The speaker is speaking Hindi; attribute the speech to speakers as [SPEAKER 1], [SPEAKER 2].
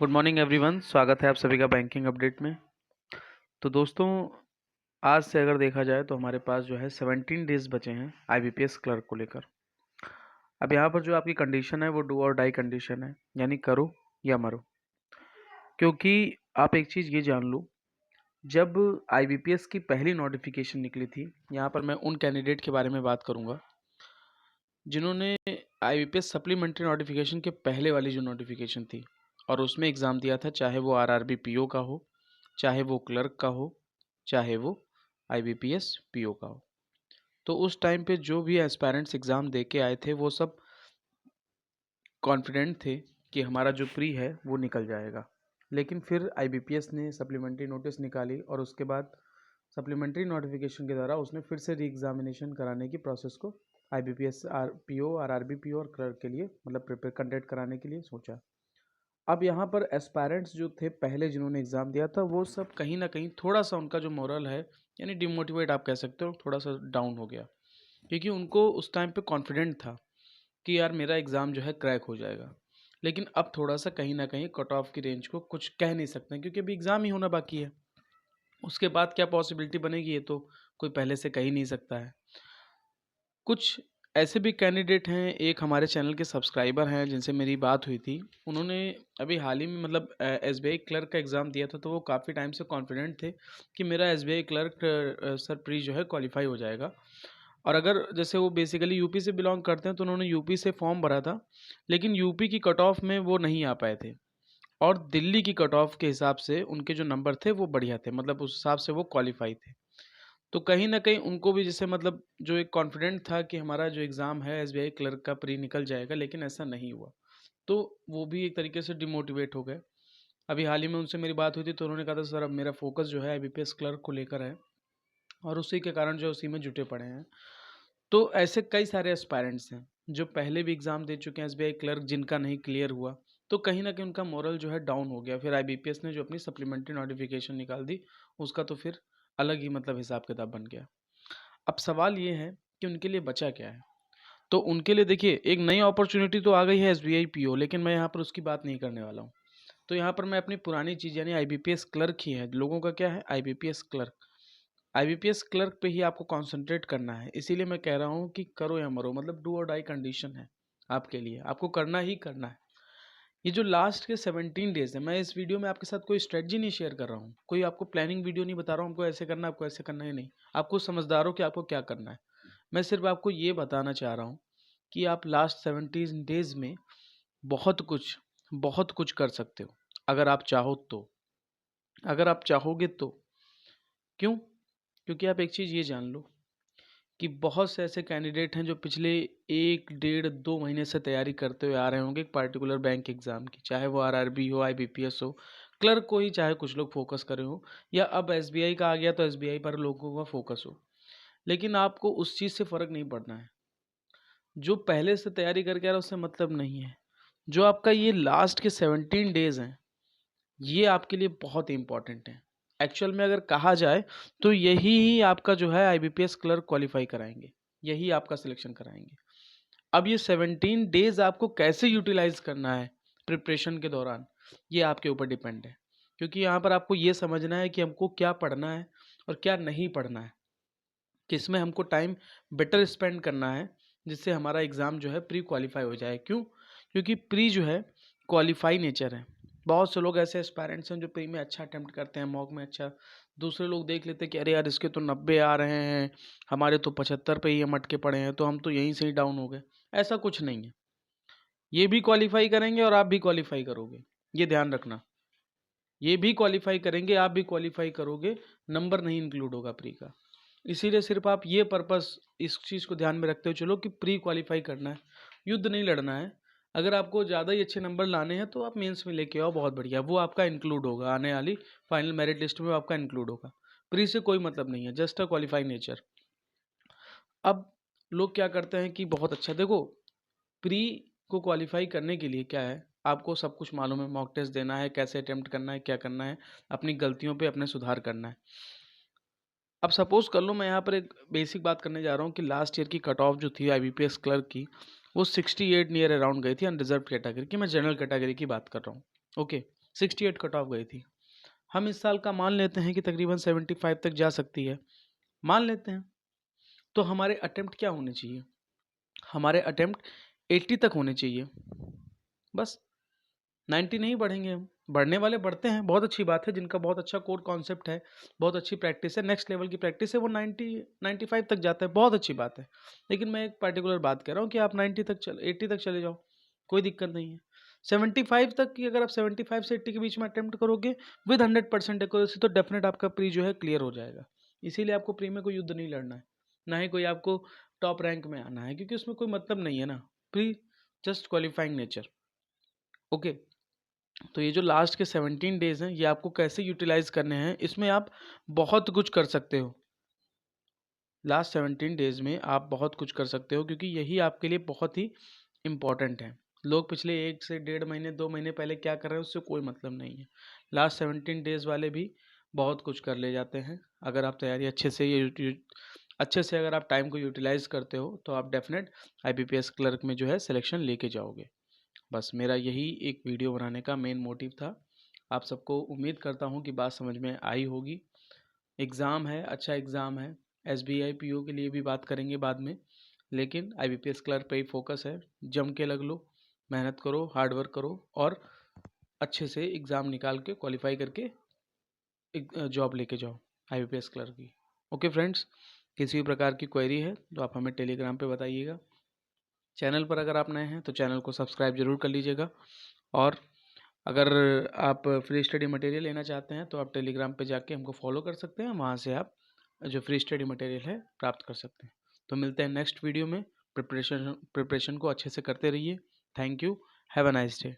[SPEAKER 1] गुड मॉर्निंग एवरीवन, स्वागत है आप सभी का बैंकिंग अपडेट में। तो दोस्तों, आज से अगर देखा जाए तो हमारे पास जो है 17 डेज बचे हैं आईबीपीएस क्लर्क को लेकर। अब यहाँ पर जो आपकी कंडीशन है वो डू और डाई कंडीशन है, यानी करो या मरो। क्योंकि आप एक चीज़ ये जान लो, जब आईबीपीएस की पहली नोटिफिकेशन निकली थी, यहाँ पर मैं उन कैंडिडेट के बारे में बात करूँगा जिन्होंने आईबीपीएस सप्लीमेंट्री नोटिफिकेशन के पहले वाली जो नोटिफिकेशन थी और उसमें एग्ज़ाम दिया था, चाहे वो आरआरबी पीओ का हो, चाहे वो क्लर्क का हो, चाहे वो आईबीपीएस पीओ का हो। तो उस टाइम पे जो भी एस्पायरेंट्स एग्ज़ाम दे के आए थे वो सब कॉन्फिडेंट थे कि हमारा जो प्री है वो निकल जाएगा। लेकिन फिर आईबीपीएस ने सप्लीमेंट्री नोटिस निकाली और उसके बाद सप्लीमेंट्री नोटिफिकेशन के द्वारा उसने फिर से री एग्जामिनेशन कराने की प्रोसेस को आईबीपीएस पीओ आरआरबी पीओ और क्लर्क के लिए मतलब प्रिपेयर कंडक्ट कराने के लिए सोचा। अब यहाँ पर एस्पायरेंट्स जो थे पहले जिन्होंने एग्ज़ाम दिया था वो सब कहीं ना कहीं थोड़ा सा उनका जो मोरल है यानी डिमोटिवेट आप कह सकते हो, थोड़ा सा डाउन हो गया। क्योंकि उनको उस टाइम पे कॉन्फिडेंट था कि यार मेरा एग्ज़ाम जो है क्रैक हो जाएगा। लेकिन अब थोड़ा सा कहीं ना कहीं कट ऑफ की रेंज को कुछ कह नहीं सकते हैं, क्योंकि अभी एग्ज़ाम ही होना बाकी है। उसके बाद क्या पॉसिबिलिटी बनेगी ये तो कोई पहले से कह ही नहीं सकता है। कुछ ऐसे भी कैंडिडेट हैं, एक हमारे चैनल के सब्सक्राइबर हैं जिनसे मेरी बात हुई थी। उन्होंने अभी हाल ही में मतलब एसबीआई क्लर्क का एग्ज़ाम दिया था, तो वो काफ़ी टाइम से कॉन्फिडेंट थे कि मेरा एसबीआई क्लर्क सर प्री जो है क्वालिफाई हो जाएगा। और अगर जैसे वो बेसिकली यूपी से बिलोंग करते हैं तो उन्होंने यूपी से फॉर्म भरा था, लेकिन यूपी की कट ऑफ में वो नहीं आ पाए थे और दिल्ली की कट ऑफ के हिसाब से उनके जो नंबर थे वो बढ़िया थे, मतलब उस हिसाब से वो क्वालिफाई थे। तो कहीं न कहीं उनको भी जैसे मतलब जो एक कॉन्फिडेंट था कि हमारा जो एग्ज़ाम है एसबीआई क्लर्क का प्री निकल जाएगा, लेकिन ऐसा नहीं हुआ। तो वो भी एक तरीके से डिमोटिवेट हो गए। अभी हाल ही में उनसे मेरी बात हुई थी तो उन्होंने कहा था सर अब मेरा फ़ोकस जो है आईबीपीएस क्लर्क को लेकर है और उसी के कारण जो है उसी में जुटे पड़े हैं। तो ऐसे कई सारे एस्पायरेंट्स हैं जो पहले भी एग्ज़ाम दे चुके हैं एसबीआई क्लर्क, जिनका नहीं क्लियर हुआ। तो कहीं न कहीं उनका मोरल जो है डाउन हो गया। फिर आईबीपीएस ने जो अपनी सप्लीमेंट्री नोटिफ़िकेशन निकाल दी, उसका तो फिर अलग ही मतलब हिसाब-किताब बन गया। अब सवाल ये है कि उनके लिए बचा क्या है? तो उनके लिए देखिए एक नई अपॉर्च्युनिटी तो आ गई है एसबीआई पीओ, लेकिन मैं यहाँ पर उसकी बात नहीं करने वाला हूँ। तो यहाँ पर मैं अपनी पुरानी चीज़ यानी आईबीपीएस क्लर्क ही है। लोगों का क्या है? IBPS clerk. आईबीपीएस क्लर्क पे ही आपको कॉन्संट्रेट करना है। इसीलिए मैं कह रहा हूँ कि करो या मरो, मतलब डू और डाई कंडीशन है आपके लिए। आपको करना ही करना है। ये जो लास्ट के 17 डेज़ है, मैं इस वीडियो में आपके साथ कोई स्ट्रेटजी नहीं शेयर कर रहा हूँ। कोई आपको प्लानिंग वीडियो नहीं बता रहा हूँ, हमको ऐसे करना है, आपको ऐसे करना है, नहीं। आपको समझदार हो कि आपको क्या करना है। मैं सिर्फ आपको ये बताना चाह रहा हूँ कि आप लास्ट 17 डेज़ में बहुत कुछ कर सकते हो, अगर आप चाहो तो। अगर आप चाहोगे तो। क्यों? क्योंकि आप एक चीज़ ये जान लो कि बहुत से ऐसे कैंडिडेट हैं जो पिछले 1 डेढ़ 2 महीने से तैयारी करते हुए आ रहे होंगे एक पार्टिकुलर बैंक एग्ज़ाम की, चाहे वो आरआरबी हो, आईबीपीएस हो, क्लर्क को ही चाहे कुछ लोग फोकस करे हो, या अब एसबीआई का आ गया तो एसबीआई पर लोगों का फोकस हो। लेकिन आपको उस चीज़ से फ़र्क नहीं पड़ना है। जो पहले से तैयारी करके आ रहा है उससे मतलब नहीं है। जो आपका ये लास्ट के 17 डेज़ हैं, ये आपके लिए बहुत इम्पोर्टेंट है। एक्चुअल में अगर कहा जाए तो यही ही आपका जो है आईबीपीएस क्लर्क क्वालिफाई कराएँगे। यही आपका सिलेक्शन कराएँगे। अब ये 17 डेज़ आपको कैसे यूटिलाइज़ करना है प्रिपरेशन के दौरान, ये आपके ऊपर डिपेंड है। क्योंकि यहाँ पर आपको ये समझना है कि हमको क्या पढ़ना है और क्या नहीं पढ़ना है। किसमें हमको टाइम बेटर स्पेंड करना है, जिससे हमारा एग्ज़ाम जो है प्री क्वालिफ़ाई हो जाए। क्यों? क्योंकि प्री जो है क्वालिफ़ाई नेचर है। बहुत से लोग ऐसे एस्पायरेंट्स हैं जो प्री में अच्छा अटेम्प्ट करते हैं, मॉक में अच्छा। दूसरे लोग देख लेते हैं कि अरे यार इसके तो 90 आ रहे हैं, हमारे तो 75 पे ही हम अटके पड़े हैं, तो हम तो यहीं से ही डाउन हो गए। ऐसा कुछ नहीं है। ये भी क्वालिफ़ाई करेंगे और आप भी क्वालिफ़ाई करोगे, ये ध्यान रखना। ये भी क्वालिफ़ाई करेंगे, आप भी क्वालिफ़ाई करोगे, नंबर नहीं इंक्लूड होगा प्री का। इसीलिए सिर्फ आप ये पर्पस इस चीज़ को ध्यान में रखते हुए चलो कि प्री क्वालिफाई करना है, युद्ध नहीं लड़ना है। अगर आपको ज़्यादा ही अच्छे नंबर लाने हैं तो आप मेंस में लेके आओ, बहुत बढ़िया, वो आपका इंक्लूड होगा, आने वाली फाइनल मेरिट लिस्ट में आपका इंक्लूड होगा। प्री से कोई मतलब नहीं है, जस्ट अ क्वालिफाई नेचर। अब लोग क्या करते हैं कि बहुत अच्छा देखो, प्री को क्वालिफाई करने के लिए क्या है, आपको सब कुछ मालूम है, मॉक टेस्ट देना है, कैसे अटेम्प्ट करना है, क्या करना है, अपनी गलतियों पे अपने सुधार करना है। अब सपोज़ कर लो मैं यहाँ पर एक बेसिक बात करने जा रहा हूँ कि लास्ट ईयर की कट ऑफ जो थी आईबीपीएस क्लर्क की, वो 68 नियर अराउंड गई थी अनरिजर्व कैटेगरी की। मैं जनरल कैटेगरी की बात कर रहा हूँ। ओके, 68 कट ऑफ गई थी। हम इस साल का मान लेते हैं कि तकरीबन 75 तक जा सकती है, मान लेते हैं। तो हमारे अटेम्प्ट क्या होने चाहिए? हमारे अटेम्प्ट 80 तक होने चाहिए, बस 90 नहीं बढ़ेंगे हम। बढ़ने वाले बढ़ते हैं, बहुत अच्छी बात है। जिनका बहुत अच्छा कोर कॉन्सेप्ट है, बहुत अच्छी प्रैक्टिस है, नेक्स्ट लेवल की प्रैक्टिस है, वो 90-95 तक जाता है, बहुत अच्छी बात है। लेकिन मैं एक पर्टिकुलर बात कह रहा हूँ कि आप 80 तक चले जाओ, कोई दिक्कत नहीं है। 75 तक की अगर आप 75 से 80 के बीच में अटेम्प्ट करोगे विद 100% एक्यूरेसी, तो डेफिनेट आपका प्री जो है क्लियर हो जाएगा। इसीलिए आपको प्री में कोई युद्ध नहीं लड़ना है, ना ही कोई आपको टॉप रैंक में आना है, क्योंकि उसमें कोई मतलब नहीं है ना। Pre just qualifying nature. Okay, तो ये जो लास्ट के 17 डेज हैं, ये आपको कैसे यूटिलाइज करने हैं, इसमें आप बहुत कुछ कर सकते हो। लास्ट 17 डेज में आप बहुत कुछ कर सकते हो, क्योंकि यही आपके लिए बहुत ही इम्पॉर्टेंट है। लोग पिछले 1 से 1.5 महीने 2 महीने पहले क्या कर रहे हैं उससे कोई मतलब नहीं है। लास्ट 17 डेज वाले भी बहुत कुछ कर ले जाते हैं। अगर आप तैयारी अच्छे से अगर आप टाइम को यूटिलाइज करते हो, तो आप डेफिनेट IBPS क्लर्क में जो है सिलेक्शन लेके जाओगे। बस मेरा यही एक वीडियो बनाने का मेन मोटिव था। आप सबको उम्मीद करता हूँ कि बात समझ में आई होगी। एग्ज़ाम है, अच्छा एग्ज़ाम है। SBI PO के लिए भी बात करेंगे बाद में, लेकिन IBPS क्लर्क पे ही फोकस है। जम के लग लो, मेहनत करो, हार्ड वर्क करो और अच्छे से एग्ज़ाम निकाल के क्वालिफाई करके एक जॉब लेके जाओ IBPS क्लर्क की। ओके फ्रेंड्स, किसी भी प्रकार की क्वेरी है तो आप हमें टेलीग्राम पे बताइएगा। चैनल पर अगर आप नए हैं तो चैनल को सब्सक्राइब ज़रूर कर लीजिएगा। और अगर आप फ्री स्टडी मटेरियल लेना चाहते हैं तो आप टेलीग्राम पे जाके हमको फॉलो कर सकते हैं, वहाँ से आप जो फ्री स्टडी मटेरियल है प्राप्त कर सकते हैं। तो मिलते हैं नेक्स्ट वीडियो में। प्रिपरेशन को अच्छे से करते रहिए। Thank you. Have a nice day.